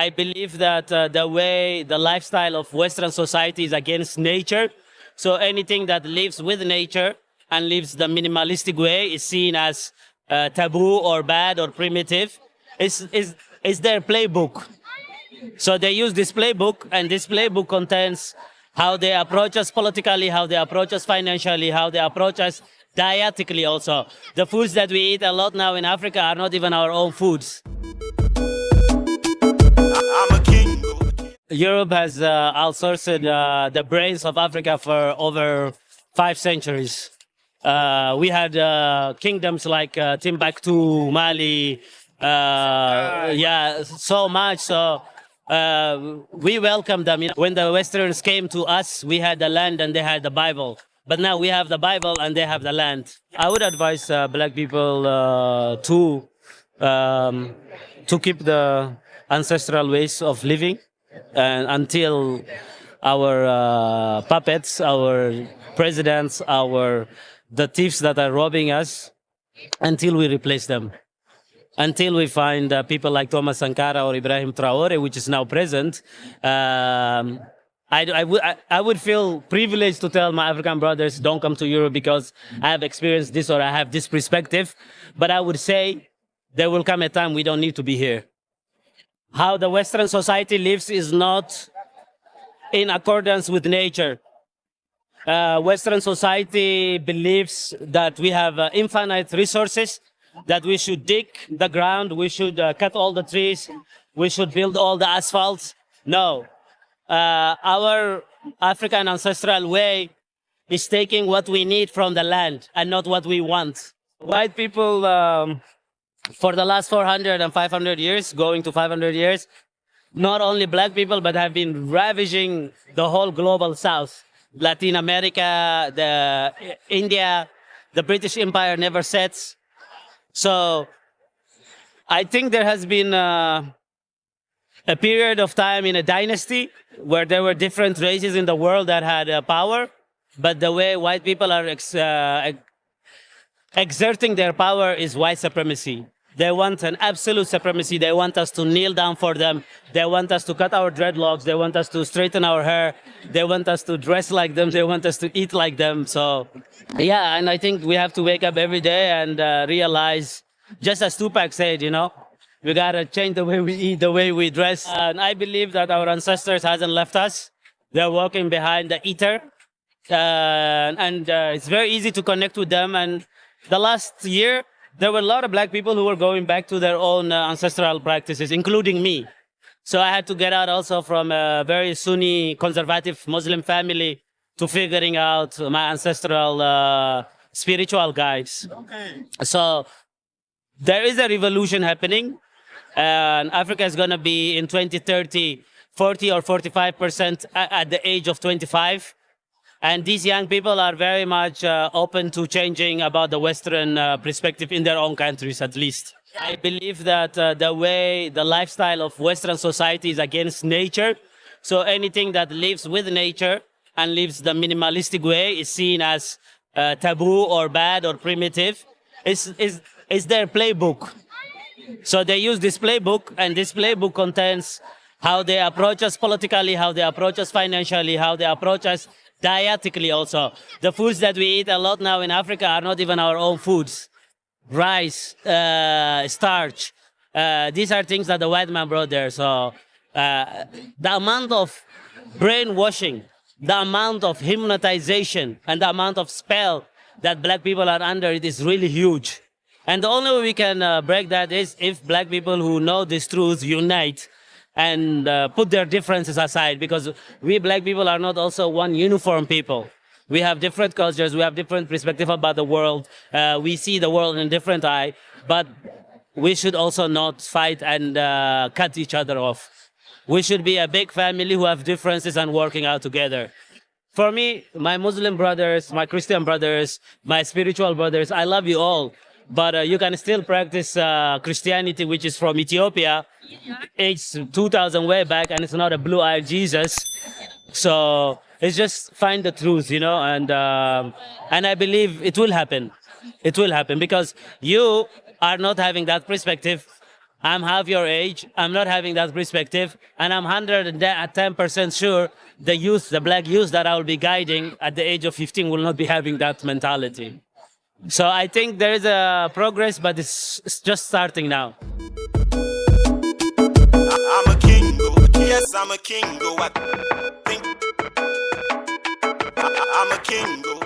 I believe that the lifestyle of Western society is against nature. So anything that lives with nature and lives the minimalistic way is seen as taboo or bad or primitive. Is their playbook. So they use this playbook, and this playbook contains how they approach us politically, how they approach us financially, how they approach us dietically also. The foods that we eat a lot now in Africa are not even our own foods. I'm a king. Europe has outsourced the brains of Africa for over 5 centuries. We had kingdoms like Timbuktu, Mali, so much. So we welcomed them. When the Westerns came to us, we had the land and they had the Bible. But now we have the Bible and they have the land. I would advise black people to keep the ancestral ways of living and until our puppets, our presidents, the thieves that are robbing us, until we replace them. Until we find people like Thomas Sankara or Ibrahim Traore, which is now present, I would feel privileged to tell my African brothers, don't come to Europe because I have experienced this or I have this perspective. But I would say there will come a time we don't need to be here. How the Western society lives is not in accordance with nature. Western society believes that we have infinite resources, that we should dig the ground, we should cut all the trees, we should build all the asphalt. No. Our African ancestral way is taking what we need from the land and not what we want. White people, for the last 400 and 500 years, going to 500 years, not only black people, but have been ravaging the whole global south. Latin America, India, the British Empire never sets. So I think there has been a period of time in a dynasty where there were different races in the world that had power, but the way white people are exerting their power is white supremacy. They want an absolute supremacy. They want us to kneel down for them. They want us to cut our dreadlocks. They want us to straighten our hair. They want us to dress like them. They want us to eat like them. So, yeah, and I think we have to wake up every day and realize, just as Tupac said, we gotta change the way we eat, the way we dress. And I believe that our ancestors hasn't left us. They're walking behind the eater. And it's very easy to connect with them. And the last year, there were a lot of black people who were going back to their own ancestral practices, including me. So I had to get out also from a very Sunni conservative Muslim family to figuring out my ancestral spiritual guides. Okay. So there is a revolution happening, and Africa is going to be in 2030 40 or 45% at the age of 25. And these young people are very much open to changing about the Western perspective in their own countries, at least. I believe that the lifestyle of Western society is against nature. So anything that lives with nature and lives the minimalistic way is seen as taboo or bad or primitive. Is their playbook. So they use this playbook, and this playbook contains how they approach us politically, how they approach us financially, how they approach us dietically also. The foods that we eat a lot now in Africa are not even our own foods. Rice, starch. These are things that the white man brought there. So the amount of brainwashing, the amount of hypnotization, and the amount of spell that black people are under, it is really huge. And the only way we can break that is if black people who know this truth unite and put their differences aside, because we black people are not also one uniform people. We have different cultures, we have different perspective about the world, we see the world in a different eye, but we should also not fight and cut each other off. We should be a big family who have differences and working out together. For me, my Muslim brothers, my Christian brothers, my spiritual brothers, I love you all. But you can still practice Christianity, which is from Ethiopia. It's 2,000 way back, and it's not a blue-eyed Jesus. So it's just find the truth, and I believe it will happen. It will happen because you are not having that perspective. I'm half your age. I'm not having that perspective. And I'm 110% sure the youth, the black youth that I will be guiding at the age of 15 will not be having that mentality. So I think there is a progress, but it's just starting now. I'm a king, yes, I'm a king. I think I'm a king.